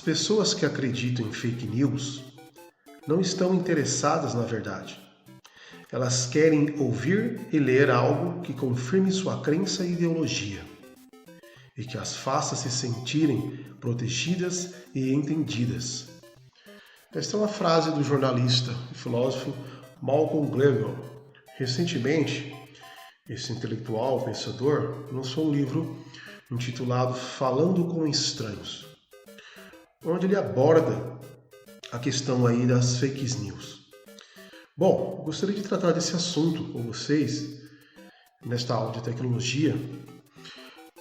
As pessoas que acreditam em fake news não estão interessadas na verdade. Elas querem ouvir e ler algo que confirme sua crença e ideologia e que as faça se sentirem protegidas e entendidas. Esta é uma frase do jornalista e filósofo Malcolm Gladwell. Recentemente, esse intelectual pensador lançou um livro intitulado Falando com Estranhos, onde ele aborda a questão aí das fake news. Bom, gostaria de tratar desse assunto com vocês nesta aula de tecnologia,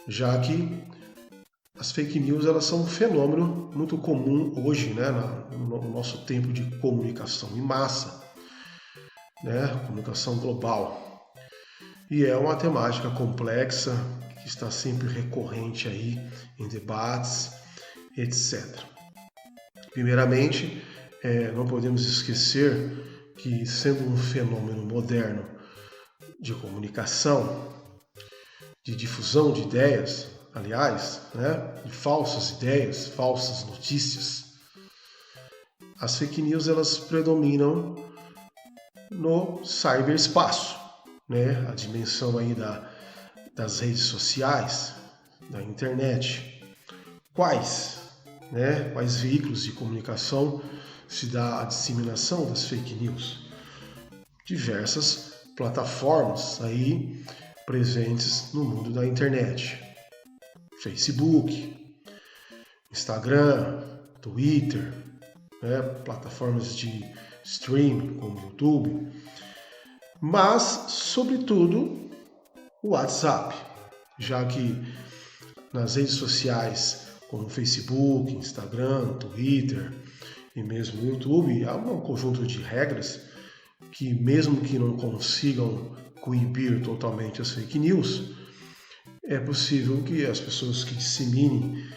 já que as fake news elas são um fenômeno muito comum hoje, né, no nosso tempo de comunicação em massa, né, comunicação global. E é uma temática complexa que está sempre recorrente aí em debates, etc. Primeiramente, não podemos esquecer que, sendo um fenômeno moderno de comunicação, de difusão de ideias, aliás, né, de falsas ideias, falsas notícias, as fake news elas predominam no cyberespaço, né, a dimensão aí das redes sociais, da internet. Quais veículos de comunicação se dá a disseminação das fake news? Diversas plataformas aí presentes no mundo da internet. Facebook, Instagram, Twitter, né, plataformas de streaming como YouTube, mas, sobretudo, o WhatsApp, já que nas redes sociais como Facebook, Instagram, Twitter e mesmo YouTube, há um conjunto de regras que, mesmo que não consigam coibir totalmente as fake news, é possível que as pessoas que disseminem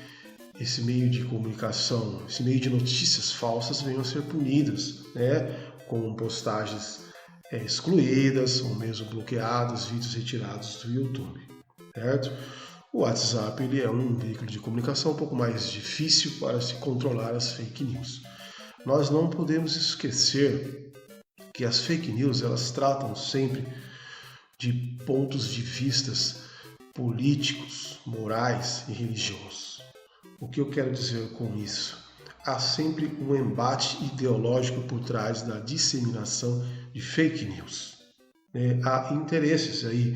esse meio de comunicação, esse meio de notícias falsas venham a ser punidas, né, com postagens excluídas ou mesmo bloqueadas, vídeos retirados do YouTube, certo? O WhatsApp ele é um veículo de comunicação um pouco mais difícil para se controlar as fake news. Nós não podemos esquecer que as fake news elas tratam sempre de pontos de vistas políticos, morais e religiosos. O que eu quero dizer com isso? Há sempre um embate ideológico por trás da disseminação de fake news. Há interesses aí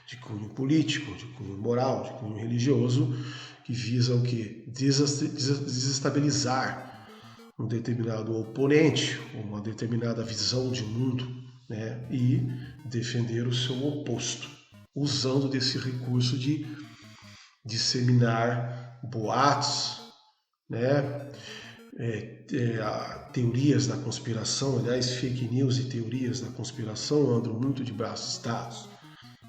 de cunho político, de cunho moral, de cunho religioso, que visam o quê? Desestabilizar um determinado oponente, uma determinada visão de mundo, né? E defender o seu oposto, usando desse recurso de disseminar boatos, né? Teorias da conspiração, aliás, fake news e teorias da conspiração andam muito de braços dados.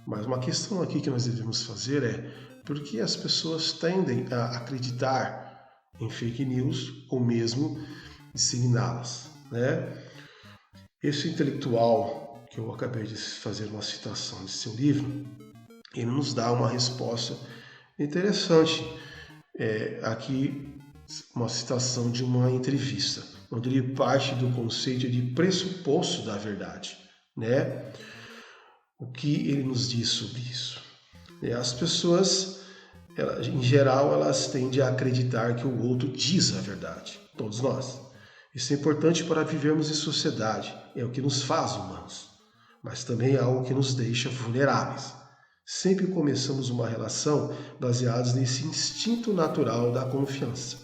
Mas uma questão aqui que nós devemos fazer é por que as pessoas tendem a acreditar em fake news ou mesmo disseminá-las, né? Esse intelectual que eu acabei de fazer uma citação de seu livro, ele nos dá uma resposta interessante. Aqui uma citação de uma entrevista, onde ele parte do conceito de pressuposto da verdade, né? O que ele nos diz sobre isso? As pessoas, em geral, elas tendem a acreditar que o outro diz a verdade, todos nós. Isso é importante para vivermos em sociedade, é o que nos faz humanos, mas também é algo que nos deixa vulneráveis. Sempre começamos uma relação baseados nesse instinto natural da confiança.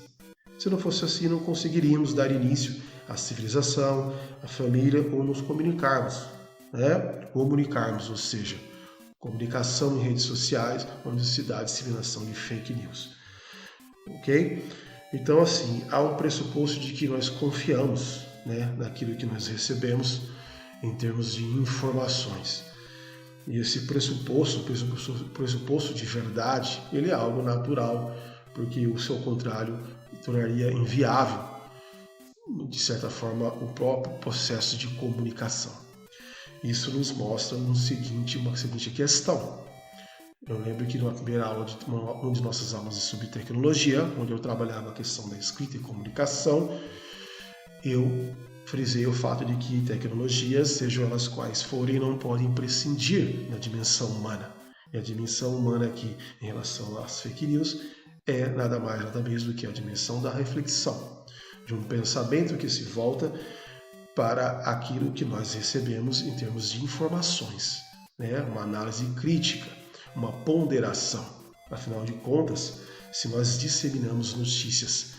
Se não fosse assim, não conseguiríamos dar início à civilização, à família ou nos comunicarmos, né? Comunicarmos, ou seja, comunicação em redes sociais, onde se dá a disseminação de fake news. Ok? Então, assim, há um pressuposto de que nós confiamos, né, naquilo que nós recebemos em termos de informações. E esse pressuposto de verdade, ele é algo natural, porque o seu contrário tornaria inviável, de certa forma, o próprio processo de comunicação. Isso nos mostra uma seguinte questão. Eu lembro que na primeira aula, uma de nossas aulas sobre tecnologia, onde eu trabalhava a questão da escrita e comunicação, eu frisei o fato de que tecnologias, sejam elas quais forem, não podem prescindir da dimensão humana. E a dimensão humana aqui, em relação às fake news, é nada mais nada menos do que a dimensão da reflexão, de um pensamento que se volta para aquilo que nós recebemos em termos de informações, né? Uma análise crítica, uma ponderação. Afinal de contas, se nós disseminamos notícias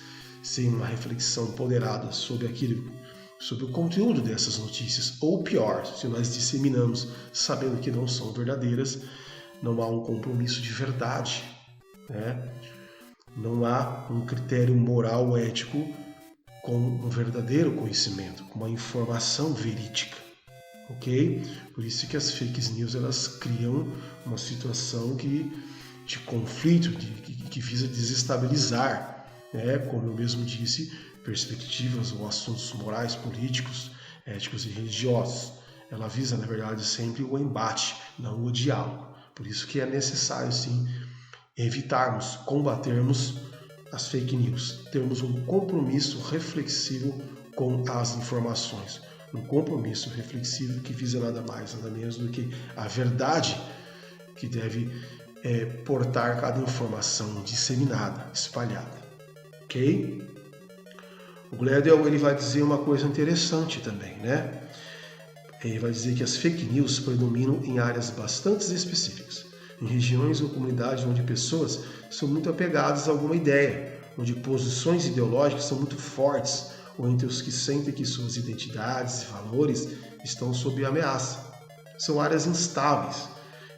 sem uma reflexão ponderada sobre aquilo, sobre o conteúdo dessas notícias, ou pior, se nós disseminamos sabendo que não são verdadeiras, não há um compromisso de verdade, né? Não há um critério moral ético com um verdadeiro conhecimento, com uma informação verídica, ok? Por isso que as fake news elas criam uma situação de conflito, que visa desestabilizar, né? Como eu mesmo disse, perspectivas ou assuntos morais, políticos, éticos e religiosos. Ela visa, na verdade, sempre o embate, não o diálogo. Por isso que é necessário, sim, evitarmos, combatermos as fake news, termos um compromisso reflexivo com as informações, um compromisso reflexivo que visa nada mais, nada menos do que a verdade que deve portar cada informação disseminada, espalhada, ok? O Gledel ele vai dizer uma coisa interessante também, né? Ele vai dizer que as fake news predominam em áreas bastante específicas, em regiões ou comunidades onde pessoas são muito apegadas a alguma ideia, onde posições ideológicas são muito fortes, ou entre os que sentem que suas identidades e valores estão sob ameaça. São áreas instáveis,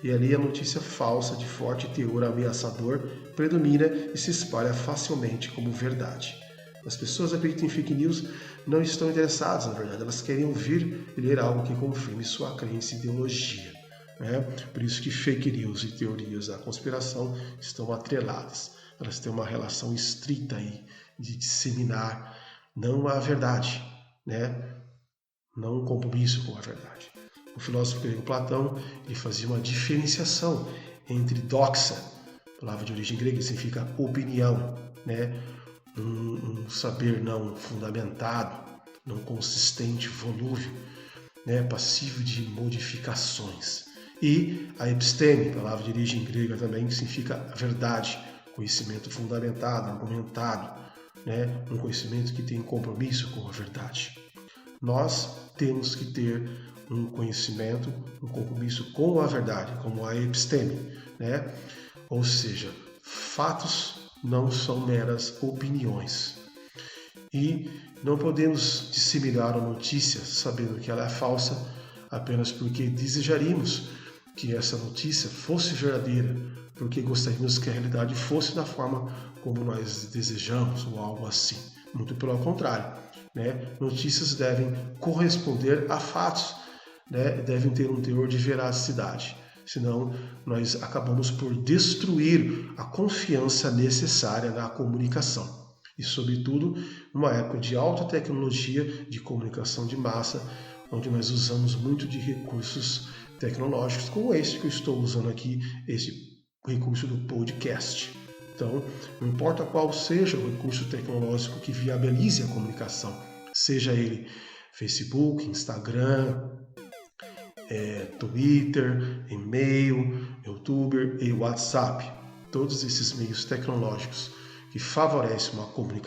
e ali a notícia falsa de forte teor ameaçador predomina e se espalha facilmente como verdade. As pessoas acreditam em fake news não estão interessadas, na verdade, elas querem ouvir e ler algo que confirme sua crença e ideologia. Né? Por isso que fake news e teorias da conspiração estão atreladas. Elas têm uma relação estrita aí de disseminar não a verdade, né? Não um compromisso com a verdade. O filósofo grego Platão ele fazia uma diferenciação entre doxa, palavra de origem grega que significa opinião, né? Um saber não fundamentado, não consistente, volúvel, né? Passivo de modificações. E a episteme, palavra de origem grega também, que significa verdade, conhecimento fundamentado, argumentado, né? Um conhecimento que tem compromisso com a verdade. Nós temos que ter um conhecimento, um compromisso com a verdade, como a episteme, né? Ou seja, fatos não são meras opiniões. E não podemos disseminar a notícia sabendo que ela é falsa apenas porque desejaríamos que essa notícia fosse verdadeira, porque gostaríamos que a realidade fosse da forma como nós desejamos ou algo assim. Muito pelo contrário, né? Notícias devem corresponder a fatos, né? Devem ter um teor de veracidade. Senão, nós acabamos por destruir a confiança necessária na comunicação. E, sobretudo, numa época de alta tecnologia, de comunicação de massa, onde nós usamos muito de recursos tecnológicos, como este que eu estou usando aqui, esse recurso do podcast. Então, não importa qual seja o recurso tecnológico que viabilize a comunicação, seja ele Facebook, Instagram, Twitter, e-mail, YouTube e WhatsApp. Todos esses meios tecnológicos que favorecem uma comunicação